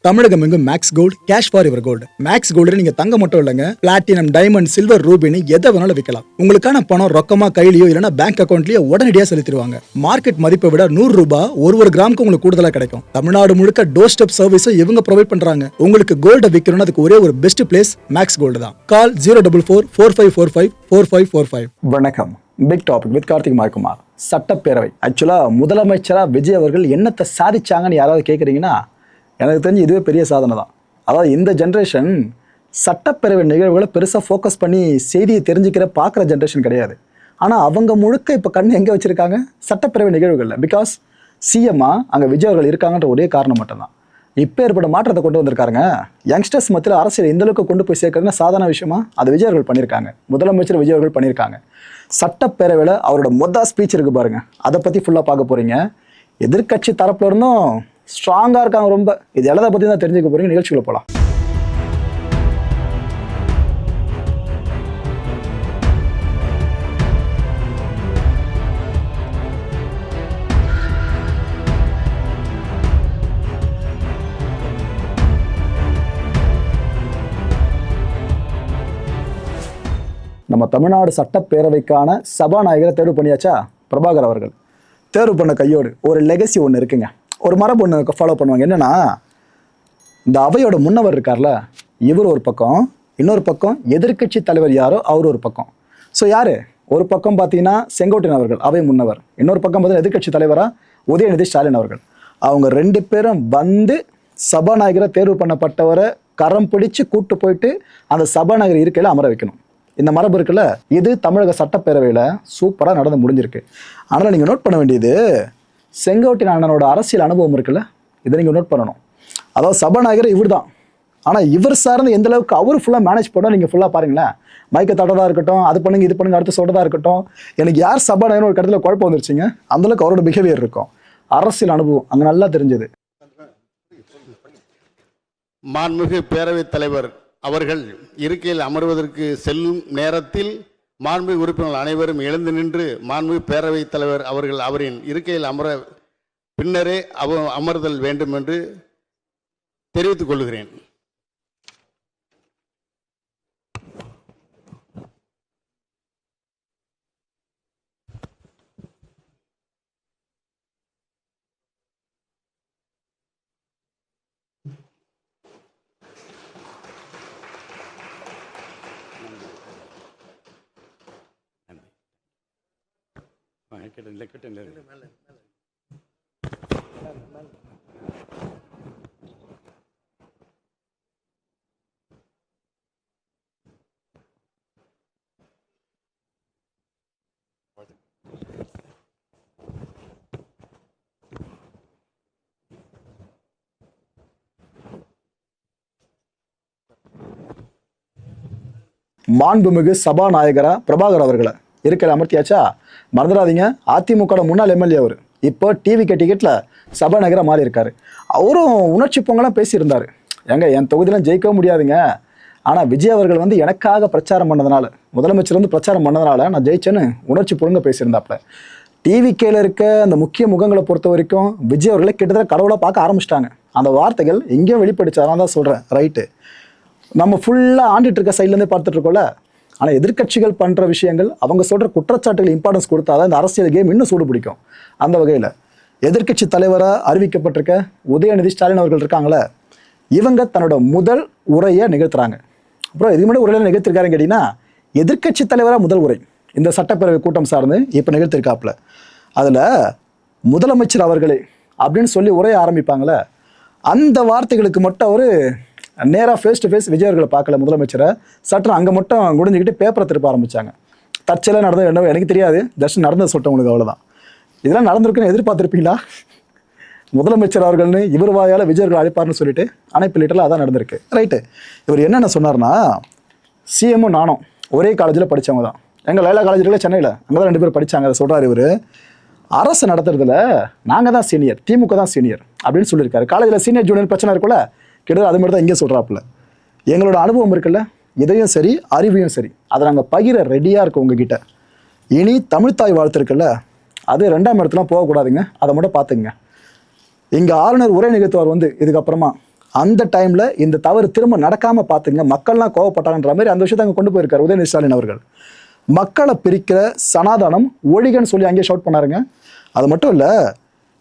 தமிழகம் எங்கும் max gold cash for your gold. Max gold நீங்க தங்க மட்டும் இல்லைங்க, பிளாட்டினம், டைமண்ட், சில்வர், ரூபினி எதை வேணாலும் விற்கலாம். உங்களுக்கான பணம் ரொக்கமா கையிலயோ இல்லைன்னா பேங்க் அக்கௌண்ட்லயோ உடனடியாக செலுத்திடுவாங்க. மார்க்கெட் மதிப்பை விட 100 ரூபாய் ஒரு கிராமுக்கு உங்களுக்கு கூடுதலாக கிடைக்கும். தமிழ்நாடு முழுக்க டோர் ஸ்டெப் சர்வீஸும் இவங்க ப்ரொவைட் பண்றாங்க. உங்களுக்கு கோல்ட விற்கணும்னு அதுக்கு ஒரே ஒரு பெஸ்ட் பிளேஸ் மேக்ஸ் கோல்டு தான். கால் 04445454545. வணக்கம். Big topic with Karthik Maikumar. சட்டப்பேரவை ஆக்சுவலா முதலமைச்சரா விஜய் அவர்கள் என்னத்தை சாதிச்சாங்கன்னு யாராவது கேட்குறீங்கன்னா எனக்கு தெரிஞ்சு இதுவே பெரிய சாதனை தான். அதாவது இந்த ஜென்ரேஷன் சட்டப்பேரவை நிகழ்வுகளை பெருசாக ஃபோக்கஸ் பண்ணி செய்தியை தெரிஞ்சுக்கிற பார்க்குற ஜென்ரேஷன் கிடையாது. ஆனால் அவங்க முழுக்க இப்போ கண்ணு எங்கே வச்சுருக்காங்க? சட்டப்பேரவை நிகழ்வுகளில். பிகாஸ் சிஎம்மாக அங்கே விஜய் அவர்கள் இருக்காங்கன்ற ஒரே காரணம் மட்டும்தான். இப்போ ஏற்பட்ட மாற்றத்தை கொண்டு வந்திருக்காருங்க. யங்ஸ்டர்ஸ் மத்தியில் அரசியல் இந்த அளவுக்கு கொண்டு போய் சேர்க்கறதுனா சாதாரண விஷயமா? அது விஜய் அவர்கள் பண்ணியிருக்காங்க. முதலமைச்சர் விஜய் அவர்கள் பண்ணியிருக்காங்க. சட்டப்பேரவையில் அவரோட மொதல் ஸ்பீச் இருக்குது பாருங்க, அதை பற்றி ஃபுல்லாக பார்க்க போகிறீங்க. எதிர்கட்சி தரப்புல இருந்தும் ஸ்ட்ராங்காக இருக்காங்க ரொம்ப. இது எல்லாத்தை பற்றி தான் தெரிஞ்சுக்க போகிறீங்க. நிகழ்ச்சிக்குள்ள போகலாம். நம்ம தமிழ்நாடு சட்டப்பேரவைக்கான சபாநாயகரை தேர்வு பண்ணியாச்சா? பிரபாகர் அவர்கள் தேர்வு பண்ண கையோடு ஒரு லெகசி ஒன்று இருக்குங்க, ஒரு மரபு ஒன்று ஃபாலோ பண்ணுவாங்க. என்னன்னா, இந்த அவையோட முன்னவர் இருக்கார்ல, இவர் ஒரு பக்கம், இன்னொரு பக்கம் எதிர்கட்சி தலைவர் யாரோ அவர் ஒரு பக்கம். ஸோ யாரு? ஒரு பக்கம் பார்த்தீங்கன்னா செங்கோட்டையன் அவர்கள் அவை முன்னவர், இன்னொரு பக்கம் பார்த்தீங்கன்னா எதிர்கட்சி தலைவராக உதயநிதி ஸ்டாலின் அவர்கள். அவங்க ரெண்டு பேரும் வந்து சபாநாயகரை தேர்வு பண்ணப்பட்டவரை கரம் பிடிச்சு கூட்டு போயிட்டு அந்த சபாநாயகர் இருக்கையில் அமர வைக்கணும். இந்த மரபு இருக்குல்ல, இது தமிழக சட்டப்பேரவையில் சூப்பராக நடந்து முடிஞ்சிருக்கு. ஆனால் நீங்கள் நோட் பண்ண வேண்டியது, செங்கோட்டையன் அண்ணனோட அரசியல் அனுபவம் இருக்குல்ல, இதை நீங்கள் நோட் பண்ணணும். அதாவது சபாநாயகர் இவர் தான், ஆனால் இவர் சார்ந்து எந்த அளவுக்கு அவர் ஃபுல்லாக மேனேஜ் பண்ணோம் நீங்கள் ஃபுல்லாக பாருங்களேன். மைக்கை தட்டதாக இருக்கட்டும், அது பண்ணுங்க இது பண்ணுங்க அடுத்து சொல்கிறதா இருக்கட்டும், எனக்கு யார் சபாநாயகர் ஒரு இடத்துல குழப்பம் வந்துருச்சுங்க. அந்தளவுக்கு அவரோட பிஹேவியர் இருக்கும், அரசியல் அனுபவம் அங்கே நல்லா தெரிஞ்சது. மாண்புமிகு பேரவைத் தலைவர் அவர்கள் இருக்கையில் அமர்வதற்கு செல்லும் நேரத்தில் மாண்புமிகு உறுப்பினர்கள் அனைவரும் எழுந்து நின்று மாண்புமிகு பேரவைத் தலைவர் அவர்கள் அவரின் இருக்கையில் அமர பின்னரே அமர்தல் வேண்டும் என்று தெரிவித்துக் கொள்கிறேன். மாண்புமிகு சபாநாயகரா பிரபாகர் அவர்களை இருக்கையில் அமர்த்தியாச்சா? மறந்துடாதீங்க, அதிமுக முன்னாள் எம்எல்ஏ அவர், இப்போ டிவிகே டிக்கெட்டில் சபாநாயகராக மாறி இருக்காரு. அவரும் உணர்ச்சி பொங்கலாம் பேசியிருந்தார். என் தொகுதியெலாம் ஜெயிக்கவும் முடியாதுங்க, ஆனால் விஜய் அவர்கள் வந்து எனக்காக பிரச்சாரம் பண்ணதுனால, முதலமைச்சர் வந்து பிரச்சாரம் பண்ணதுனால நான் ஜெயிச்சேன்னு உணர்ச்சி பொருங்க பேசியிருந்தாப்புல. டிவிகேல இருக்க அந்த முக்கிய முகங்களை பொறுத்த வரைக்கும் விஜய் அவர்களை கிட்டத்தட்ட கடவுளாக பார்க்க ஆரம்பிச்சிட்டாங்க. அந்த வார்த்தைகள் எங்கேயும் வெளிப்படுச்சாதான் தான் சொல்கிறேன். ரைட்டு, நம்ம ஃபுல்லாக ஆண்டிட்டு இருக்க சைட்லேருந்தே பார்த்துட்டு இருக்கோம்ல. ஆனால் எதிர்கட்சிகள் பண்ணுற விஷயங்கள், அவங்க சொல்கிற குற்றச்சாட்டுகள் இம்பார்ட்டன்ஸ் கொடுத்தாதான் இந்த அரசியல் கேம் இன்னும் சூடு பிடிக்கும். அந்த வகையில் எதிர்கட்சி தலைவராக அறிவிக்கப்பட்டிருக்க உதயநிதி ஸ்டாலின் அவர்கள் இருக்காங்களே, இவங்க தன்னோட முதல் உரையை நிகழ்த்துறாங்க. அப்புறம் இதுக்கு முன்னாடி உரையில் நிகழ்த்திருக்காருன்னு கேட்டிங்கன்னா, எதிர்கட்சி தலைவராக முதல் உரை இந்த சட்டப்பேரவை கூட்டம் சார்ந்து இப்போ நிகழ்த்திருக்காப்புல. அதில் முதலமைச்சர் அவர்களே அப்படின்னு சொல்லி உரையை ஆரம்பிப்பாங்களே, அந்த வார்த்தைகளுக்கு மட்டும் அவர் நேராக ஃபேஸ் டு ஃபேஸ் விஜய் அவர்களை பார்க்கல முதலமைச்சரை. சற்று அங்கே மட்டும் குடிஞ்சிக்கிட்டு பேப்பரை திருப்ப ஆரம்பித்தாங்க. தற்செயலாக நடந்தது என்ன எனக்கு தெரியாது, ஜஸ்ட் நடந்தது சொல்லிட்டேன் உங்களுக்கு, அவ்வளோதான். இதெல்லாம் நடந்திருக்குன்னு எதிர்பார்த்துருப்பீங்களா? முதலமைச்சர் அவர்கள்னு இவர் வாயால் விஜய் அவர்கள் அழைப்பார்னு சொல்லிட்டு அணைப்பு லீட்டரில் அதான் நடந்திருக்கு. ரைட்டு, இவர் என்னென்ன சொன்னார்னா, சிஎம்மும் நானும் ஒரே காலேஜில் படித்தவங்க தான், எங்கள் லைலா காலேஜில் சென்னையில், அங்கே தான் 2 பேர் படித்தாங்க. அதை சொல்கிறார் இவர். அரசு நடத்துறதுல நாங்கள் தான் சீனியர், திமுக தான் சீனியர் அப்படின்னு சொல்லியிருக்காரு. காலேஜில் சீனியர் ஜூனியர் பிரச்சனை இருக்குல்ல, கிட்டத்தட்ட அது மாதிரி தான் இங்கே சொல்கிறாப்புல. எங்களோட அனுபவம் இருக்குல்ல, இதையும் சரி அறிவையும் சரி அதை நாங்கள் பகிர ரெடியாக இருக்கோம் உங்ககிட்ட. இனி தமிழ்த்தாய் வாழ்த்து இருக்குல்ல, அது 2ஆம் இடத்துலாம் போகக்கூடாதுங்க, அதை மட்டும் பார்த்துக்குங்க. இங்கே ஆளுநர் உரை நிகழ்த்துவார் வந்து இதுக்கப்புறமா அந்த டைம்ல இந்த தவறு திரும்ப நடக்காம பார்த்துங்க, மக்கள்லாம் கோவப்பட்டாங்கன்ற மாதிரி அந்த விஷயத்தை அங்கே கொண்டு போயிருக்காரு உதயநிதி ஸ்டாலின் அவர்கள். மக்களை பிரிக்கிற சனாதனம் ஒழிகன்னு சொல்லி அங்கேயே ஷவுட் பண்ணாருங்க. அது மட்டும் இல்ல,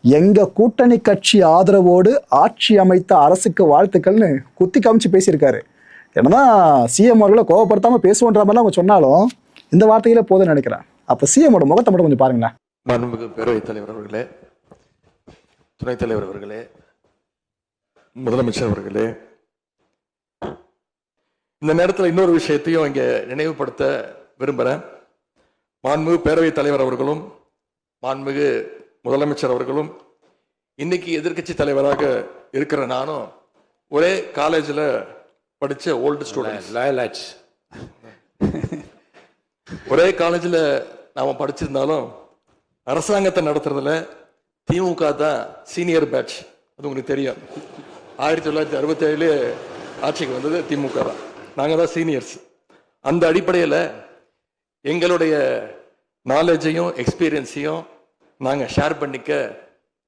எங்க கூட்டணி கட்சி ஆதரவோடு ஆட்சி அமைத்த அரசுக்கு வாழ்த்துக்கள்னு குத்தி காமிச்சு பேசியிருக்காரு. என்னதான் சிஎம் அவர்களை கோவப்படுத்தாம பேசுவோன்ற மாதிரிலாம் அவங்க சொன்னாலும் இந்த வார்த்தையில போதும்னு நினைக்கிறேன். அப்ப சிஎம்மோட முகத்தை மட்டும் கொஞ்சம் பாருங்களேன். மாண்புமிகு பேரவைத் தலைவர் அவர்களே, துணைத் தலைவர் அவர்களே, முதலமைச்சர் அவர்களே, இந்த நேரத்தில் இன்னொரு விஷயத்தையும் இங்கே நினைவுபடுத்த விரும்புகிறேன். மாண்புமிகு பேரவைத் தலைவர் அவர்களும் மாண்புமிகு முதலமைச்சர் அவர்களும் இன்னைக்கு எதிர்க்கட்சி தலைவராக இருக்கிற நானும் ஒரே காலேஜில் படித்த ஓல்டு ஸ்டூடெண்ட்ஸ். ஒரே காலேஜில் நாம் படிச்சிருந்தாலும் அரசாங்கத்தை நடத்துறதுல திமுக தான் சீனியர் பேட்ச். அது உங்களுக்கு தெரியும். 1967 ஆட்சிக்கு வந்தது திமுக தான். நாங்கள் தான் சீனியர்ஸ். அந்த அடிப்படையில் எங்களுடைய நாலேஜையும் எக்ஸ்பீரியன்ஸையும் நாங்கள் ஷேர் பண்ணிக்க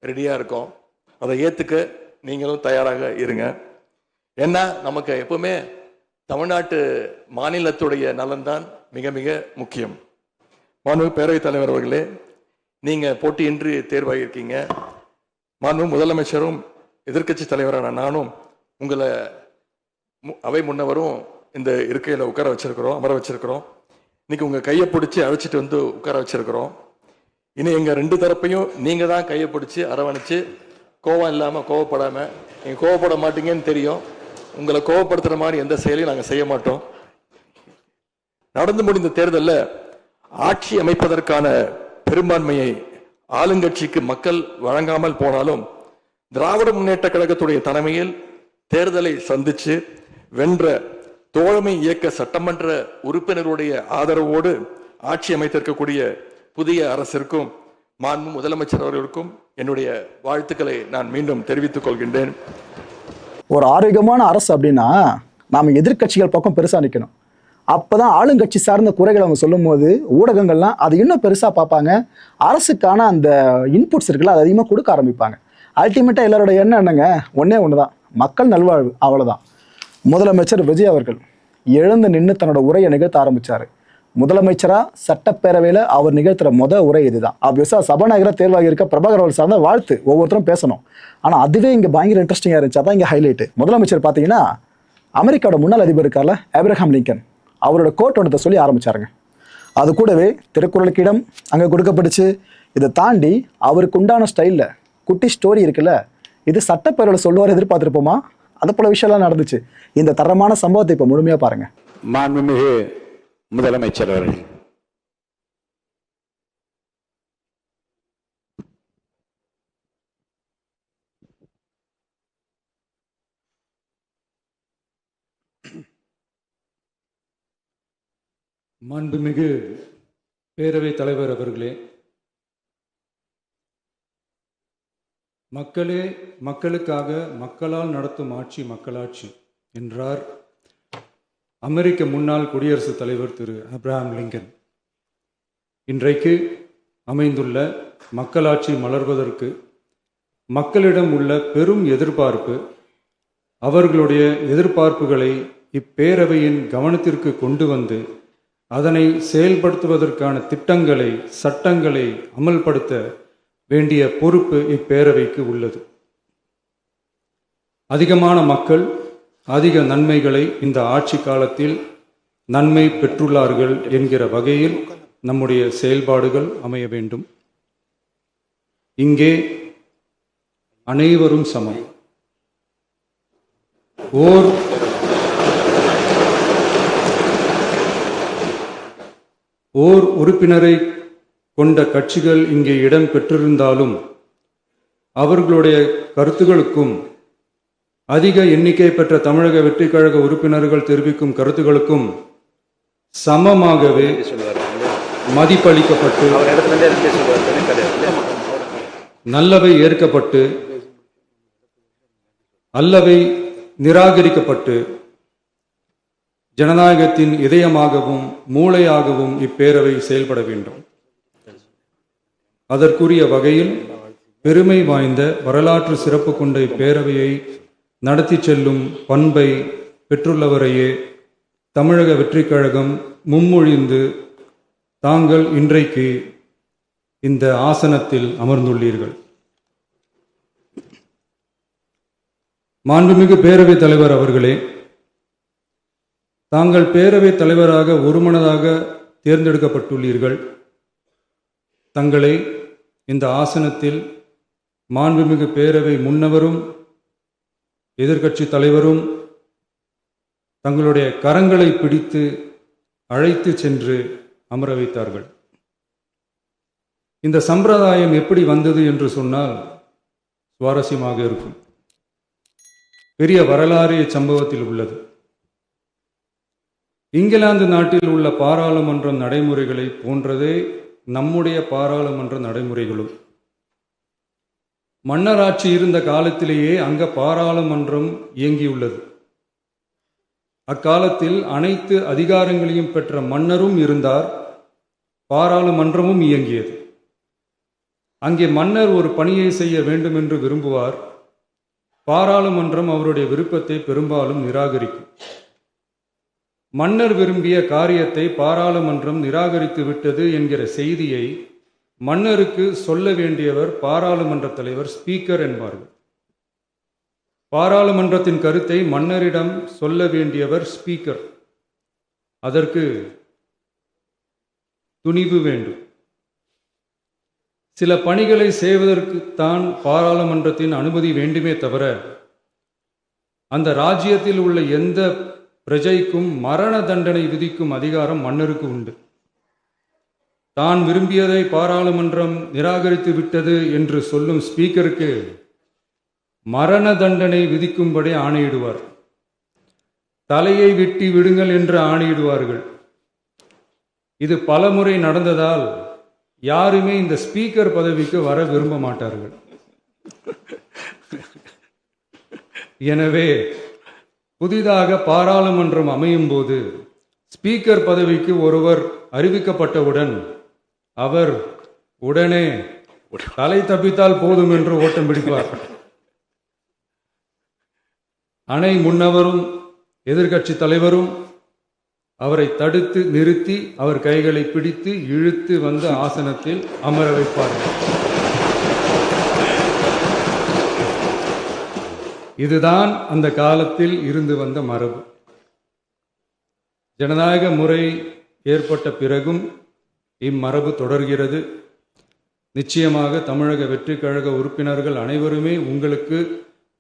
ரெடியாக இருக்கோம். அதை ஏற்றுக்க நீங்களும் தயாராக இருங்க. ஏன்னா நமக்கு எப்பவுமே தமிழ்நாட்டு மாநிலத்துடைய நலன்தான் மிக மிக முக்கியம். மாண்புமிகு பேரவைத் தலைவர் அவர்களே, நீங்கள் போட்டியின்றி தேர்வாகியிருக்கீங்க. மாண்புமிகு முதலமைச்சரும் எதிர்க்கட்சி தலைவரான நானும் உங்களை அவை முன்னவரும் இந்த இருக்கையில் உட்கார வச்சிருக்கிறோம், அமர வச்சிருக்கிறோம். இன்னைக்கு உங்கள் கையை பிடிச்சி அழைச்சிட்டு வந்து உட்கார வச்சிருக்கிறோம். இனி எங்கள் ரெண்டு தரப்பையும் நீங்கள் தான் கையை பிடிச்சி அரவணைச்சு கோவம் இல்லாமல் கோவப்படாமல், நீங்கள் கோவப்பட மாட்டீங்கன்னு தெரியும். உங்களை கோவப்படுத்துகிற மாதிரி எந்த செயலையும் நாங்கள் செய்ய மாட்டோம். நடந்து முடிந்த தேர்தலில் ஆட்சி அமைப்பதற்கான பெரும்பான்மையை ஆளுங்கட்சிக்கு மக்கள் வழங்காமல் போனாலும் திராவிட முன்னேற்ற கழகத்துடைய தலைமையில் தேர்தலை சந்திச்சு வென்ற தோழமை இயக்க சட்டமன்ற உறுப்பினருடைய ஆதரவோடு ஆட்சி அமைத்திருக்கக்கூடிய புதிய அரசிற்கும் மாண்பு முதலமைச்சர் அவர்களுக்கும் என்னுடைய வாழ்த்துக்களை நான் மீண்டும் தெரிவித்துக் கொள்கின்றேன். ஒரு ஆரோக்கியமான அரசு அப்படின்னா நாம எதிர்க்கட்சிகள் பக்கம் பெருசா நிற்கணும். அப்பதான் ஆளுங்கட்சி சார்ந்த குறைகளை அவங்க சொல்லும் போது ஊடகங்கள்லாம் அது இன்னும் பெருசா பார்ப்பாங்க. அரசுக்கான அந்த இன்புட்ஸ் இருக்குல்ல, அது அதிகமாக கொடுக்க ஆரம்பிப்பாங்க. அல்டிமேட்டா எல்லாரோட எண்ணம் என்னங்க, ஒன்னே ஒண்ணுதான், மக்கள் நல்வாழ்வு, அவ்வளவுதான். முதலமைச்சர் விஜய் அவர்கள் எழுந்து நின்று தன்னோட உரையை நிகழ்த்த ஆரம்பிச்சாரு. முதலமைச்சரா சட்டப்பேரவையில அவர் நிகழ்த்துற உரை இதுதான். ஆப்வியஸா சபாநாயகராக தேர்வாகி இருக்க பிரபாகர் அவர்கள் சார்ந்த வாழ்த்து ஒவ்வொருத்தரும் பேசணும். ஆனா அதுவே இங்க பயங்கர இன்ட்ரெஸ்டிங்கா இருந்துச்சு. அதான் இங்க ஹைலைட். முதலமைச்சர் பாத்தீங்கன்னா அமெரிக்காவோட முன்னாள் அதிபர் இருக்கார்ல ஆப்ரஹாம் லிங்கன், அவரோட கோட் ஒன்றத்தை சொல்லி ஆரம்பிச்சாருங்க. அது கூடவே திருக்குறளுக்கு இடம் அங்கே கொடுக்கப்பட்டுச்சு. இதை தாண்டி அவருக்கு உண்டான ஸ்டைலில் குட்டி ஸ்டோரி இருக்குல்ல, இது சட்டப்பேரவையில் சொல்லுவார் எதிர்பார்த்துருப்போமா? அது போல விஷயம்லாம் நடந்துச்சு. இந்த தரமான சம்பவத்தை இப்போ முழுமையாக பாருங்க. மாண்புமிகு முதலமைச்சர் அவர்கள், மாண்புமிகு பேரவைத் தலைவர் அவர்களே, மக்களே மக்களுக்காக மக்களால் நடத்தும் ஆட்சி மக்களாட்சி என்றார் அமெரிக்க முன்னாள் குடியரசுத் தலைவர் திரு ஆப்ரஹாம் லிங்கன். இன்றைக்கு அமைந்துள்ள மக்களாட்சி மலர்வதற்கு மக்களிடம் உள்ள பெரும் எதிர்பார்ப்பு, அவர்களுடைய எதிர்பார்ப்புகளை இப்பேரவையின் கவனத்திற்கு கொண்டு வந்து அதனை செயல்படுத்துவதற்கான திட்டங்களை சட்டங்களை அமல்படுத்த வேண்டிய பொறுப்பு இப்பேரவைக்கு உள்ளது. அதிகமான மக்கள் அதிக நன்மைகளை இந்த ஆட்சி காலத்தில் நன்மை பெற்றுள்ளார்கள் என்கிற வகையில் நம்முடைய செயல்பாடுகள் அமைய வேண்டும். இங்கே அனைவரும் சமம். ஓர் உறுப்பினரை கொண்ட கட்சிகள் இங்கே இடம் பெற்றிருந்தாலும் அவர்களுடைய கருத்துகளுக்கும் அதிக எண்ணிக்கை பெற்ற தமிழக வெற்றி கழக உறுப்பினர்கள் தெரிவிக்கும் கருத்துகளுக்கும் சமமாகவே மதிப்பளிக்கப்பட்டு நல்லவை ஏற்கப்பட்டு அல்லவை நிராகரிக்கப்பட்டு ஜனநாயகத்தின் இதயமாகவும் மூளையாகவும் இப்பேரவை செயல்பட வேண்டும். அதற்குரிய வகையில் பெருமை வாய்ந்த வரலாற்று சிறப்பு கொண்ட இப்பேரவையை நடத்தி செல்லும் பண்பை பெற்றுள்ளவரையே தமிழக வெற்றிக் கழகம் முன்மொழிந்து தாங்கள் இன்றைக்கு இந்த ஆசனத்தில் அமர்ந்துள்ளீர்கள். மாண்புமிகு பேரவைத் தலைவர் அவர்களே, தாங்கள் பேரவைத் தலைவராக ஒருமனதாக தேர்ந்தெடுக்கப்பட்டுள்ளீர்கள். தங்களை இந்த ஆசனத்தில் மாண்புமிகு பேரவை முன்னவரும் எதிர்க்கட்சி தலைவரும் தங்களுடைய கரங்களை பிடித்து அழைத்து சென்று அமர வைத்தார்கள். இந்த சம்பிரதாயம் எப்படி வந்தது என்று சொன்னால் சுவாரஸ்யமாக இருக்கும். பெரிய வரலாறு சம்பவத்தில் உள்ளது. இங்கிலாந்து நாட்டில் உள்ள பாராளுமன்ற நடைமுறைகளை போன்றதே நம்முடைய பாராளுமன்ற நடைமுறைகளும். மன்னராட்சி இருந்த காலத்திலேயே அங்க பாராளுமன்றம் இயங்கியுள்ளது. அக்காலத்தில் அனைத்து அதிகாரங்களையும் பெற்ற மன்னரும் இருந்தார், பாராளுமன்றமும் இயங்கியது. அங்கே மன்னர் ஒரு பணியை செய்ய வேண்டும் என்று விரும்புவார், பாராளுமன்றம் அவருடைய விருப்பத்தை பெரும்பாலும் நிராகரிக்கும். மன்னர் விரும்பிய காரியத்தை பாராளுமன்றம் நிராகரித்து விட்டது என்கிற செய்தியை மன்னருக்கு சொல்ல வேண்டியவர் பாராளுமன்ற தலைவர், ஸ்பீக்கர் என்பார்கள். பாராளுமன்றத்தின் கருத்தை மன்னரிடம் சொல்ல வேண்டியவர் ஸ்பீக்கர். அதற்கு துணிவு வேண்டும். சில பணிகளை செய்வதற்குத்தான் பாராளுமன்றத்தின் அனுமதி வேண்டுமே தவிர அந்த ராஜ்யத்தில் உள்ள எந்த பிரஜைக்கும் மரண தண்டனை விதிக்கும் அதிகாரம் மன்னருக்கு உண்டு. தான் விரும்பியதை பாராளுமன்றம் நிராகரித்து விட்டது என்று சொல்லும் ஸ்பீக்கருக்கு மரண தண்டனை விதிக்கும்படி ஆணையிடுவார். தலையை வெட்டி விடுங்கள் என்று ஆணையிடுவார்கள். இது பலமுறை நடந்ததால் யாருமே இந்த ஸ்பீக்கர் பதவிக்கு வர விரும்ப மாட்டார்கள். எனவே புதிதாக பாராளுமன்றம் அமையும் போது ஸ்பீக்கர் பதவிக்கு ஒருவர் அறிவிக்கப்பட்டவுடன் அவர் உடனே தலை தப்பித்தால் போதும் என்று ஓட்டம் பிடிப்பார். அணை முன்னவரும் எதிர்க்கட்சி தலைவரும் அவரை தடுத்து நிறுத்தி அவர் கைகளை பிடித்து இழுத்து வந்து ஆசனத்தில் அமர வைப்பார்கள். இதுதான் அந்த காலத்தில் இருந்து வந்த மரபு. ஜனநாயக முறை ஏற்பட்ட பிறகும் இம்மரபு தொடர்கிறது. நிச்சயமாக தமிழக வெற்றிக் கழக உறுப்பினர்கள் அனைவருமே உங்களுக்கு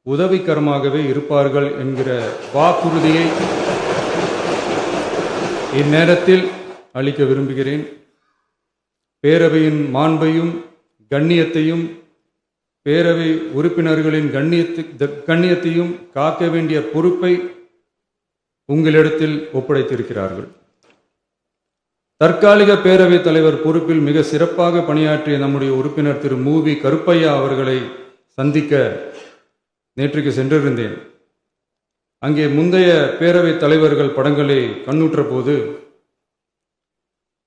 உதவிகரமாகவே இருப்பார்கள் என்கிற வாக்குறுதியை இந்நேரத்தில் அளிக்க விரும்புகிறேன். பேரவையின் மாண்பையும் கண்ணியத்தையும் பேரவை உறுப்பினர்களின் கண்ணியத்தையும் காக்க வேண்டிய பொறுப்பை உங்களிடத்தில் ஒப்படைத்திருக்கிறார்கள். தற்காலிக பேரவைத் தலைவர் பொறுப்பில் மிக சிறப்பாக பணியாற்றிய நம்முடைய உறுப்பினர் திரு மூவி கருப்பையா அவர்களை சந்திக்க நேற்றுக்கு சென்றிருந்தேன். அங்கே முந்தைய பேரவைத் தலைவர்கள் படங்களை கண்ணுற்ற போது,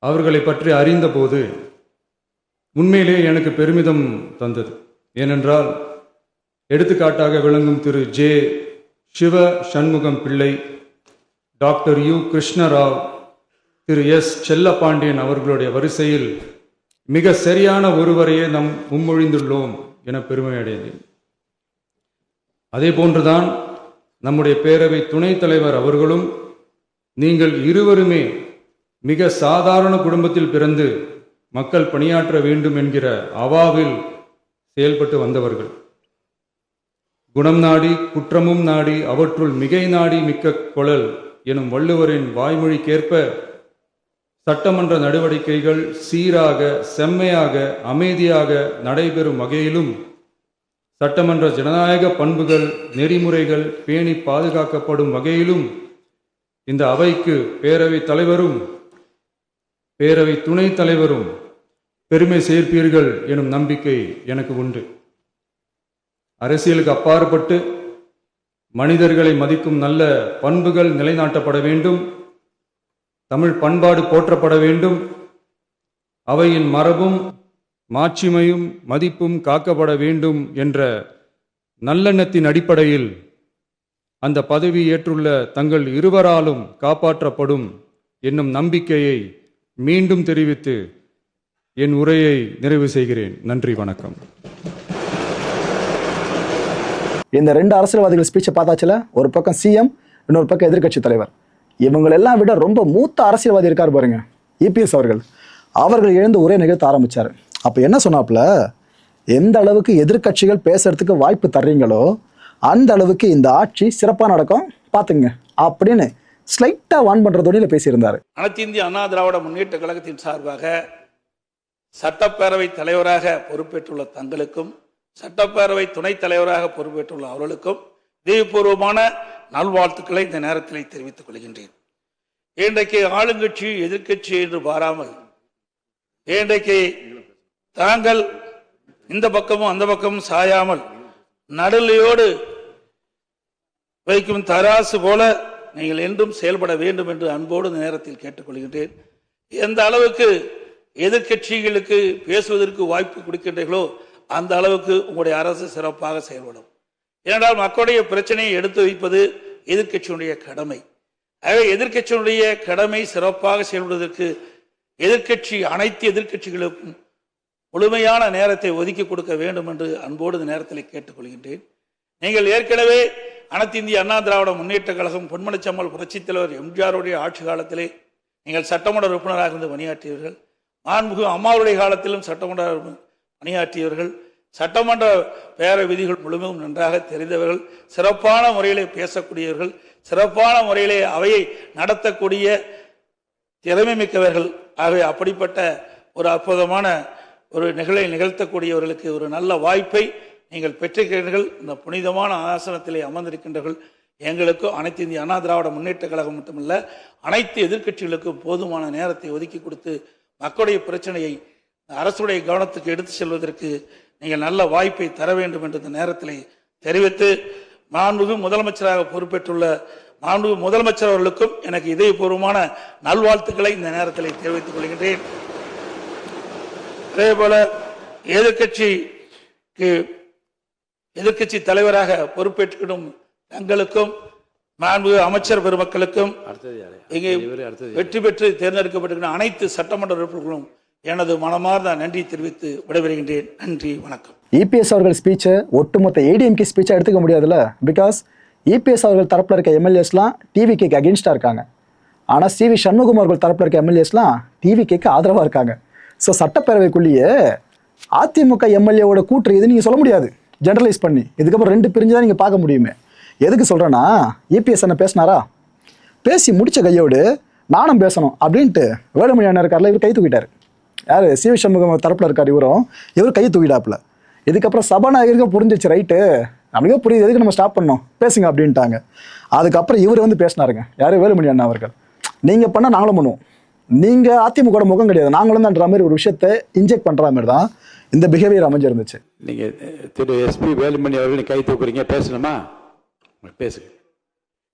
அவர்களை பற்றி அறிந்த போது உண்மையிலே எனக்கு பெருமிதம் தந்தது. ஏனென்றால் எடுத்துக்காட்டாக விளங்கும் திரு ஜே சிவ சண்முகம் பிள்ளை, டாக்டர் யு கிருஷ்ணராவ், திரு எஸ் செல்லப்பாண்டியன் அவர்களுடைய வரிசையில் மிக சரியான ஒருவரையே நாம் முன்மொழிந்துள்ளோம் என பெருமை அடைந்தேன். அதே போன்றுதான் நம்முடைய பேரவை துணைத் தலைவர் அவர்களும் நீங்கள் இருவருமே மிக சாதாரண குடும்பத்தில் பிறந்து மக்கள் பணியாற்ற வேண்டும் என்கிற அவாவில் செயல்பட்டு வந்தவர்கள். குணம் நாடி குற்றமும் நாடி அவற்றுள் மிகை நாடி மிக்க கொளல் எனும் வள்ளுவரின் வாய்மொழிக்கேற்ப சட்டமன்ற நடவடிக்கைகள் சீராக, செம்மையாக, அமைதியாக நடைபெறும் வகையிலும் சட்டமன்ற ஜனநாயக பண்புகள், நெறிமுறைகள் பேணி பாதுகாக்கப்படும் வகையிலும் இந்த அவைக்கு பேரவைத் தலைவரும் பேரவை துணைத் தலைவரும் பெருமை சேர்ப்பீர்கள் எனும் நம்பிக்கை எனக்கு உண்டு. அரசியலுக்கு அப்பாற்பட்டு மனிதர்களை மதிக்கும் நல்ல பண்புகள் நிலைநாட்டப்பட வேண்டும். தமிழ் பண்பாடு போற்றப்பட வேண்டும். அவையின் மரபும் மாட்சிமையும் மதிப்பும் காக்கப்பட வேண்டும் என்ற நல்லெண்ணத்தின் அடிப்படையில் அந்த பதவி ஏற்றுள்ள தங்கள் இருவராலும் காப்பாற்றப்படும் என்னும் நம்பிக்கையை மீண்டும் தெரிவித்து என் உரையை நிறைவு செய்கிறேன். நன்றி, வணக்கம். இந்த ரெண்டு அரசியல்வாதிகள் ஸ்பீச்சை பார்த்தாச்சுல, ஒரு பக்கம் சிஎம், இன்னொரு பக்கம் எதிர்க்கட்சி தலைவர். இவங்களெல்லாம் விட ரொம்ப மூத்த அரசியல்வாதி இருக்கார் பாருங்க, இபிஎஸ் அவர்கள். அவர்கள் எழுந்து உரை நிகழ்த்த ஆரம்பிச்சார். அப்போ என்ன சொன்னாப்புல, எந்த அளவுக்கு எதிர்க்கட்சிகள் பேசுறதுக்கு வாய்ப்பு தர்றீங்களோ அந்த அளவுக்கு இந்த ஆட்சி சிறப்பாக நடக்கும் பார்த்துங்க அப்படின்னு ஸ்லைட்டாக வான் பண்ணுற தொழில பேசியிருந்தார். அனைத்து இந்திய அண்ணா திராவிட முன்னேற்ற கழகத்தின் சார்பாக சட்டப்பேரவை தலைவராக பொறுப்பேற்றுள்ள தங்களுக்கும் சட்டப்பேரவை துணைத் தலைவராக பொறுப்பேற்றுள்ள அவர்களுக்கும் இதயபூர்வமான நல்வாழ்த்துக்களை இந்த நேரத்தில் தெரிவித்துக் கொள்கின்றேன். இன்றைக்கு ஆளுங்கட்சி எதிர்க்கட்சி என்று பாராமல் இன்றைக்கு தாங்கள் இந்த பக்கமும் அந்த பக்கமும் சாயாமல் நடுநிலையோடு வைக்கும் தராசு போல நீங்கள் என்றும் செயல்பட வேண்டும் என்று அன்போடு இந்த நேரத்தில் கேட்டுக்கொள்கின்றேன். எந்த அளவுக்கு எதிர்க்கட்சிகளுக்கு பேசுவதற்கு வாய்ப்பு கொடுக்கின்றீர்களோ அந்த அளவுக்கு உங்களுடைய அரசு சிறப்பாக செயல்படும். ஏனென்றால் மக்களுடைய பிரச்சனையை எடுத்து வைப்பது எதிர்க்கட்சியினுடைய கடமை. ஆகவே எதிர்க்கட்சியினுடைய கடமை சிறப்பாக செயல்படுவதற்கு அனைத்து எதிர்க்கட்சிகளுக்கும் முழுமையான நேரத்தை ஒதுக்கி கொடுக்க வேண்டும் என்று அன்போடு இந்த நேரத்தில் கேட்டுக்கொள்கின்றேன். நீங்கள் ஏற்கனவே அனைத்து இந்திய அண்ணா திராவிட முன்னேற்ற கழகம் பொன்மனச்சம்மல் புரட்சித் தலைவர் எம்ஜிஆருடைய ஆட்சி காலத்திலே நீங்கள் சட்டமன்ற உறுப்பினராக இருந்து பணியாற்றியவர்கள். மாண்புமிகு அம்மாவுடைய காலத்திலும் சட்டமன்ற பணியாற்றியவர்கள். சட்டமன்ற பேர விதிகள் முழுமையும் நன்றாக தெரிந்தவர்கள். சிறப்பான முறையிலே பேசக்கூடியவர்கள். சிறப்பான முறையிலே அவையை நடத்தக்கூடிய திறமை மிக்கவர்கள். ஆகவே அப்படிப்பட்ட ஒரு அற்புதமான ஒரு நிகழ்த்தக்கூடியவர்களுக்கு ஒரு நல்ல வாய்ப்பை நீங்கள் பெற்றிருக்கிறீர்கள். இந்த புனிதமான ஆசனத்திலே அமர்ந்திருக்கின்றவர்கள் எங்களுக்கும் அனைத்து இந்திய அண்ணா திராவிட முன்னேற்ற கழகம் மட்டுமல்ல அனைத்து எதிர்க்கட்சிகளுக்கும் போதுமான நேரத்தை ஒதுக்கி கொடுத்து மக்களுடைய பிரச்சனையை அரசுடைய கவனத்துக்கு எடுத்து செல்வதற்கு நீங்கள் நல்ல வாய்ப்பை தர வேண்டும் என்று இந்த நேரத்தில் தெரிவித்து மாண்புமிகு முதலமைச்சராக பொறுப்பேற்றுள்ள மாண்புமிகு முதலமைச்சர் அவர்களுக்கும் எனக்கு இதயபூர்வமான நல்வாழ்த்துக்களை இந்த நேரத்தில் தெரிவித்துக் கொள்கின்றேன். அதேபோல எதிர்க்கட்சி தலைவராக பொறுப்பேற்கும் தங்களுக்கும் மாண்புமிகு அமைச்சர் பெருமக்களுக்கும் இங்கே வெற்றி பெற்று தேர்ந்தெடுக்கப்பட்டிருக்கிற அனைத்து சட்டமன்ற உறுப்பினர்களும் எனது மனமார்ந்த நன்றி தெரிவித்து விடைபெறுகின்றேன். நன்றி, வணக்கம். இபிஎஸ் அவர்கள் ஸ்பீச்சை ஒட்டுமொத்த ஏடிஎம்கே ஸ்பீச்சை எடுத்துக்க முடியாதுல்ல. பிகாஸ் இபிஎஸ் அவர்கள் தரப்பில் இருக்க எம்எல்ஏஸ்லாம் டிவிகேக்கு அகென்ஸ்டாக இருக்காங்க. ஆனால் சிவி சண்முகம் அவர்கள் தரப்பில் இருக்க எம்எல்ஏஸ்லாம் டிவிகேக்கு ஆதரவாக இருக்காங்க. ஸோ சட்டப்பேரவைக்குள்ளேயே அதிமுக எம்எல்ஏவோட கூற்று இது நீங்கள் சொல்ல முடியாது ஜெனரலைஸ் பண்ணி. இதுக்கப்புறம் ரெண்டு பிரிஞ்சு தான் நீங்கள் பார்க்க முடியுமே. எதுக்கு சொல்கிறேன்னா, இபிஎஸ் என்ன பேசினாரா, பேசி முடித்த கையோடு நானும் பேசணும் அப்படின்ட்டு வேலுமணி அண்ணன் இருக்கார்ல, இவர் கை தூக்கிட்டார். யார், சிவி சண்முகம் தரப்பில் இருக்கார், இவர் கை தூக்கிட்டாப்புல. இதுக்கப்புறம் சபாநாயகருக்கு புரிஞ்சிச்சு, ரைட்டு நமக்கே புரியுது, எதுக்கு நம்ம ஸ்டாப் பண்ணோம், பேசுங்க அப்படின்ட்டாங்க. அதுக்கப்புறம் இவர் வந்து பேசினாருங்க, யார், வேலுமணி அண்ணா அவர்கள். நீங்கள் பண்ணால் நாங்களும் பண்ணுவோம், நீங்கள் அதிமுக முகம் கிடையாது நாங்களும் தான்ற மாதிரி ஒரு விஷயத்தை இன்ஜெக்ட் பண்ணுற மாதிரி தான் இந்த பிஹேவியர் அமைஞ்சிருந்துச்சு. நீங்கள் திரு எஸ்பி வேலுமணி அவர்கள் கை தூக்குறீங்க, பேசணுமா, பேசுங்க.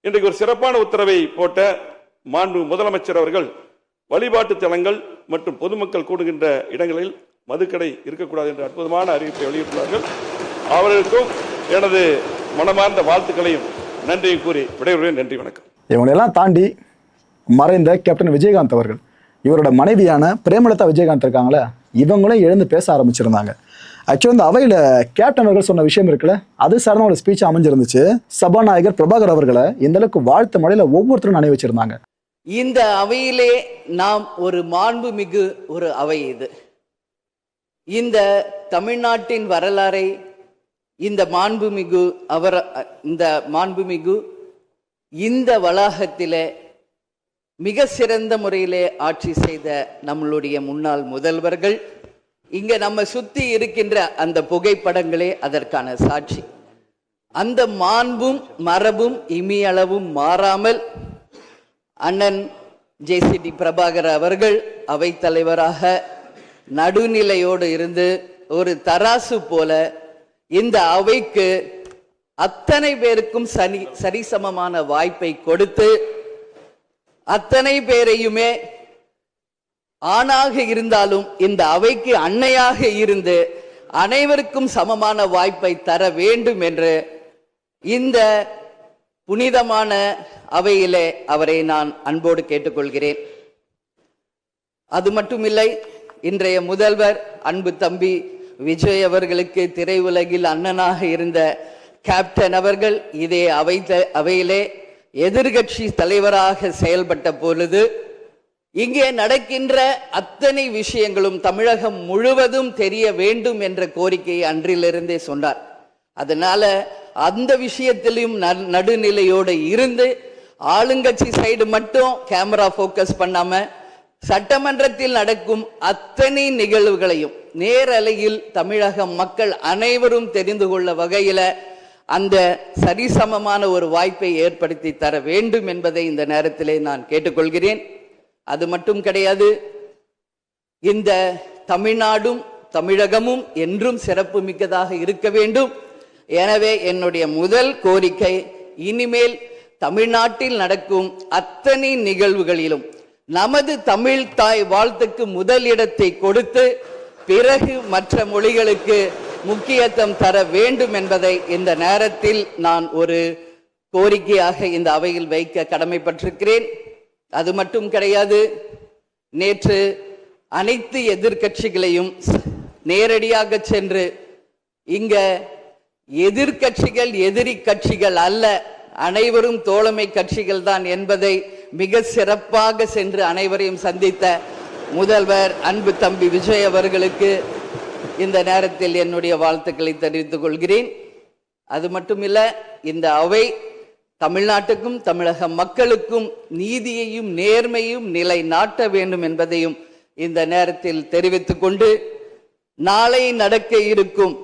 இன்றைக்கு ஒரு சிறப்பான உத்தரவை போட்ட மாண்பு முதலமைச்சர் அவர்கள் வழிபாட்டு தலங்கள் மற்றும் பொதுமக்கள் கூடுகின்ற இடங்களில் மதுக்கடை இருக்கக்கூடாது என்ற அற்புதமான அறிவிப்பை வெளியிட்டுள்ளார்கள். அவர்களுக்கும் எனது மனமார்ந்த வாழ்த்துக்களையும் நன்றியும் கூறி விடைபெறுவேன். நன்றி, வணக்கம். இவங்களெல்லாம் தாண்டி மறைந்த கேப்டன் விஜயகாந்த் அவர்கள், இவரோட மனைவியான பிரேமலதா விஜயகாந்த் இருக்காங்களே, இவங்களும் எழுந்து பேச ஆரம்பிச்சிருந்தாங்க. ஆக்சுவலி இந்த அவையில் கேப்டன் அவர்கள் சொன்ன விஷயம் இருக்குல்ல, அது சார்ந்த ஒரு ஸ்பீச் அமைஞ்சிருந்துச்சு. சபாநாயகர் பிரபாகர் அவர்களை இந்த அளவுக்கு வாழ்த்து மழையில ஒவ்வொருத்தரும் நினைவு வச்சிருந்தாங்க. இந்த அவையிலே நாம் ஒரு மாண்புமிகு ஒரு அவை இது. இந்த தமிழ்நாட்டின் வரலாறை இந்த மாண்புமிகு இந்த வளாகத்திலே மிக சிறந்த முறையிலே ஆட்சி செய்த நம்மளுடைய முன்னாள் முதல்வர்கள், இங்க நம்ம சுத்தி இருக்கின்ற அந்த புகைப்படங்களே அதற்கான சாட்சி. அந்த மாண்பும் மரபும் இமியளவும் மாறாமல் அண்ணன் ஜேசிடி பிரபாகர் அவர்கள் அவைத்தலைவராக நடுநிலையோடு இருந்து ஒரு தராசு போல இந்த அவைக்கு அத்தனை பேருக்கும் சரிசமமான வாய்ப்பை கொடுத்து அத்தனை பேரையுமே ஆணாக இருந்தாலும் இந்த அவைக்கு அன்னையாக இருந்து அனைவருக்கும் சமமான வாய்ப்பை தர வேண்டும் என்று இந்த புனிதமான அவையிலே அவரை நான் அன்போடு கேட்டுக்கொள்கிறேன். அது மட்டுமில்லை, இன்றைய முதல்வர் அன்பு தம்பி விஜய் அவர்களுக்கு திரையுலகில் அண்ணனாக இருந்த கேப்டன் அவர்கள் இதே அவையிலே எதிர்கட்சி தலைவராக செயல்பட்ட பொழுது இங்கே நடக்கின்ற அத்தனை விஷயங்களும் தமிழகம் முழுவதும் தெரிய வேண்டும் என்ற கோரிக்கையை அன்றிலிருந்தே சொன்னார். அதனால அந்த விஷயத்திலும் நடுநிலையோடு இருந்து ஆளுங்கட்சி சைடு மட்டும் கேமரா போக்கஸ் பண்ணாம சட்டமன்றத்தில் நடக்கும் அத்தனை நிகழ்வுகளையும் நேரலையில் தமிழக மக்கள் அனைவரும் தெரிந்து கொள்ள வகையில அந்த சரிசமமான ஒரு வாய்ப்பை ஏற்படுத்தி தர வேண்டும் என்பதை இந்த நேரத்திலே நான் கேட்டுக்கொள்கிறேன். அது மட்டும் கிடையாது, இந்த தமிழ்நாடும் தமிழகமும் என்றும் சிறப்பு மிக்கதாக இருக்க வேண்டும். எனவே என்னுடைய முதல் கோரிக்கை, இனிமேல் தமிழ்நாட்டில் நடக்கும் அத்தனை நிகழ்வுகளிலும் நமது தமிழ் தாய் வாழ்த்துக்கு முதல் இடத்தை கொடுத்து பிறகு மற்ற மொழிகளுக்கு முக்கியத்துவம் தர வேண்டும் என்பதை இந்த நேரத்தில் நான் ஒரு கோரிக்கையாக இந்த அவையில் வைக்க கடமைப்பட்டிருக்கிறேன். அது மட்டும் கிடையாது, நேற்று அனைத்து எதிர்க்கட்சிகளையும் நேரடியாக சென்று இங்க எதிர்க்கட்சிகள் எதிரி கட்சிகள் அல்ல, அனைவரும் தோழமை கட்சிகள் தான் என்பதை மிக சிறப்பாக சென்று அனைவரையும் சந்தித்த முதல்வர் அன்பு தம்பி விஜய் அவர்களுக்கு இந்த நேரத்தில் என்னுடைய வாழ்த்துக்களை தெரிவித்துக் கொள்கிறேன். அது மட்டுமில்ல, இந்த அவை தமிழ்நாட்டுக்கும் தமிழக மக்களுக்கும் நீதியையும் நேர்மையும் நிலைநாட்ட வேண்டும் என்பதையும் இந்த நேரத்தில் தெரிவித்துக் கொண்டு, நாளை நடக்க இருக்கும்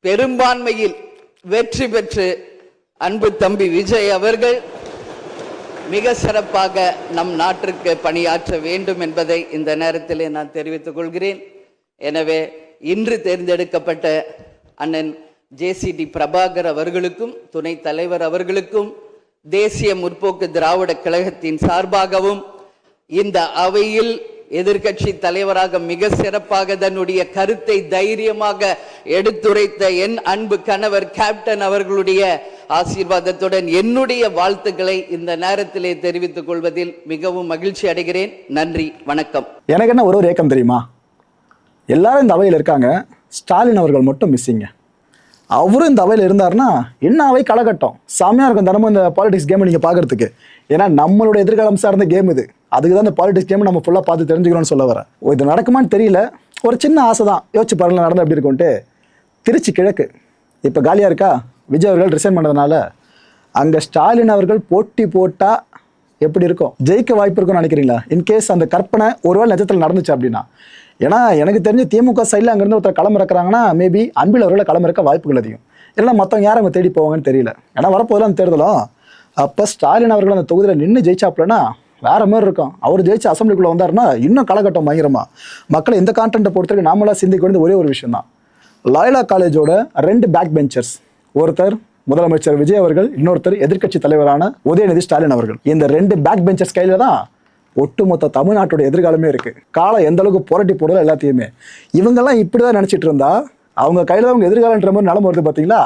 பெரும்பான்மையில் வெற்றி பெற்று அன்பு தம்பி விஜய் அவர்கள் மிக சிறப்பாக நம் நாட்டிற்கு பணியாற்ற வேண்டும் என்பதை இந்த நேரத்திலே நான் தெரிவித்துக் கொள்கிறேன். எனவே இன்று தேர்ந்தெடுக்கப்பட்ட அண்ணன் ஜேசிடி பிரபாகர் அவர்களுக்கும் துணை தலைவர் அவர்களுக்கும் தேசிய முற்போக்கு திராவிட கழகத்தின் சார்பாகவும் இந்த அவையில் எதிர்கட்சி தலைவராக மிக சிறப்பாக தன்னுடைய கருத்தை தைரியமாக எடுத்துரைத்த என் அன்பு கணவர் கேப்டன் அவர்களுடைய ஆசீர்வாதத்துடன் என்னுடைய வாழ்த்துக்களை இந்த நேரத்திலே தெரிவித்துக் கொள்வதில் மிகவும் மகிழ்ச்சி அடைகிறேன். நன்றி, வணக்கம். எனக்கு என்ன ஒரு ஏக்கம் தெரியுமா, எல்லாரும் இந்த அவையில் இருக்காங்க, ஸ்டாலின் அவர்கள் மட்டும் மிஸ்ஸிங்க. அவரும் இந்த அவையில் இருந்தாருன்னா என்ன அவை களகட்டம் செம்மையாக இருக்கும். தினமும் இந்த பாலிடிக்ஸ் கேமை நீங்கள் பார்க்கறதுக்கு. ஏன்னா நம்மளோட எதிர்காலம் சார்ந்த கேம் இது. அதுக்கு தான் இந்த பாலிடிக்ஸ் கேமை நம்ம ஃபுல்லாக பார்த்து தெரிஞ்சுக்கணும்னு சொல்ல வரேன். இது நடக்குமான்னு தெரியல, ஒரு சின்ன ஆசை தான். யோசிச்சு பாருங்கள் நடந்தால் எப்படி இருக்கும்ட்டு. திருச்சி கிழக்கு இப்போ காலியாக இருக்கா, விஜய் அவர்கள் ரிசைன் பண்ணதுனால அங்கே ஸ்டாலின் அவர்கள் போட்டி போட்டால் எப்படி இருக்கும், ஜெயிக்க வாய்ப்பு இருக்கும்னு நினைக்கிறீங்களா? இன்கேஸ் அந்த கற்பனை ஒருவேளை நிஜத்தில் நடந்துச்சு அப்படின்னா. ஏன்னா எனக்கு தெரிஞ்சு திமுக சைடில் அங்கேருந்து ஒருத்தர் களமிறக்குறாங்கன்னா மேபி அன்பில் அவர்களை களமிறக்க வாய்ப்புகள் அதிகம். இல்லைன்னா மற்றவங்க யாரும் அவங்க தேடி போவாங்கன்னு தெரியல. ஏன்னா வரப்போதெல்லாம் அந்த தேர்தலும் அப்போ ஸ்டாலின் அவர்கள் அந்த தொகுதியில் நின்று ஜெயிச்சாப்லன்னா வேற மாதிரி இருக்கும். அவர் ஜெயிச்சு அசம்பிளிக்குள்ளே வந்தாருன்னா இன்னும் காலகட்டம் பயங்கரமாக. மக்களை இந்த கான்டென்ட்டை பொறுத்தவரைக்கும் நாமளாக சிந்திக்க வேண்டியது ஒரே ஒரு விஷயம் தான். லாயலா காலேஜோட 2 பேக் பெஞ்சர்ஸ், ஒருத்தர் முதலமைச்சர் விஜய் அவர்கள், இன்னொருத்தர் எதிர்க்கட்சி தலைவரான உதயநிதி ஸ்டாலின் அவர்கள். இந்த 2 பேக் பெஞ்சர்ஸ் கையில் தான் ஒட்டுமொத்த தமிழ்நாட்டோட எதிர்காலமே இருக்கு. காலம் எந்த அளவுக்கு புரட்டி போடுதோ எல்லாத்தையுமே. இவங்கெல்லாம் இப்படிதான் நினைச்சிட்டு இருந்தா அவங்க கையில அவங்க எதிர்காலன்ற மாதிரி நிலைமை வருது பார்த்தீங்களா.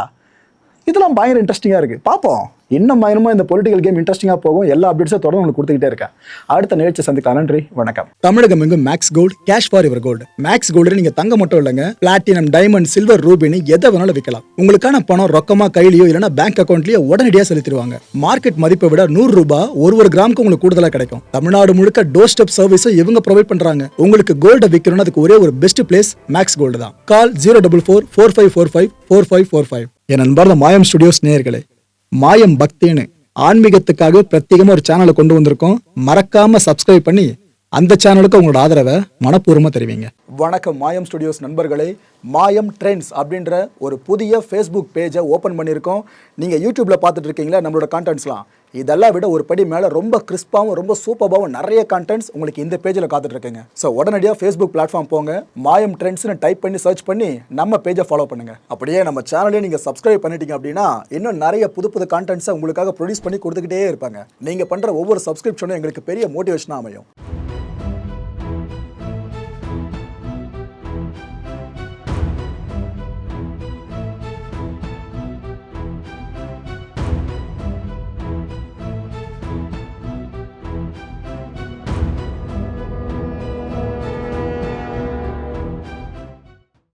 இதெல்லாம் பயங்கர இன்ட்ரெஸ்டிங்காக இருக்குது. பார்ப்போம், இன்னும் பயங்கரமாக இந்த பொலிட்டிக்கல் கேம் இன்ட்ரெஸ்டிங்காக போகும். எல்லா அப்டேட்ஸும் தொடர்ந்து உங்களுக்கு கொடுத்துக்கிட்டே இருக்கேன். அடுத்த நிகழ்ச்சி சந்திக்கலாம். நன்றி, வணக்கம். தமிழகம் எங்கும் max gold, cash for your gold. Max gold நீங்க தங்க மட்டும் இல்லைங்க, பிளாட்டினம், டைமண்ட், சில்வர், ரூபினி எதை வேணாலும் விற்கலாம். உங்களுக்கான பணம் ரொக்கமா கையிலயோ இல்லைன்னா பேங்க் அக்கௌண்ட்லயோ உடனடியாக செலுத்திடுவாங்க. மார்க்கெட் மதிப்பை விட 100 ரூபாய் ஒரு கிராமுக்கு உங்களுக்கு கூடுதலாக கிடைக்கும். தமிழ்நாடு முழுக்க டோர் ஸ்டெப் சர்வீஸும் இவங்க ப்ரொவைட் பண்றாங்க. உங்களுக்கு கோல்டை விற்கணும்னு அதுக்கு ஒரே ஒரு பெஸ்ட் பிளேஸ் மேக்ஸ் கோல்டு தான். கால் 04445454545. என் அன்பார்ந்த மாயம் ஸ்டுடியோஸ் நேயர்களே, மாயம் பக்தின்னு ஆன்மீகத்துக்காக பிரத்யேகமாக ஒரு சேனலை கொண்டு வந்திருக்கோம். மறக்காம சப்ஸ்கிரைப் பண்ணி அந்த சேனலுக்கு உங்களோட ஆதரவை மனப்பூர்வமாக தெரிவிங்க. வணக்கம் மாயம் ஸ்டுடியோஸ் நண்பர்களே. மாயம் ட்ரெண்ட்ஸ் அப்படின்ற ஒரு புதிய ஃபேஸ்புக் பேஜை ஓப்பன் பண்ணியிருக்கோம். நீங்கள் யூடியூப்பில் பார்த்துட்டு இருக்கீங்களா நம்மளோட கான்டென்ட்ஸ்லாம். இதெல்லாம் விட ஒரு படி மேலே ரொம்ப கிறிஸ்பாகவும் ரொம்ப சூப்பராகவும் நிறைய கான்டென்ட்ஸ் உங்களுக்கு இந்த பேஜில் காத்துட்ருக்குங்க. ஸோ உடனடியாக ஃபேஸ்புக் பிளாட்ஃபார்ம் போங்க, மாயம் ட்ரெண்ட்ஸ்னு டைப் பண்ணி சர்ச் பண்ணி நம்ம பேஜை ஃபாலோ பண்ணுங்கள். அப்படியே நம்ம சேனலையும் நீங்கள் சப்ஸ்கிரைப் பண்ணிட்டீங்க அப்படின்னா இன்னும் நிறைய புது கான்டென்ட்ஸை உங்களுக்காக ப்ரொடியூஸ் பண்ணி கொடுத்துக்கிட்டே இருப்பாங்க. நீங்கள் பண்ணுற ஒவ்வொரு சப்ஸ்கிரிப்ஷனும் எங்களுக்கு பெரிய மோட்டிவேஷனாக அமையும்.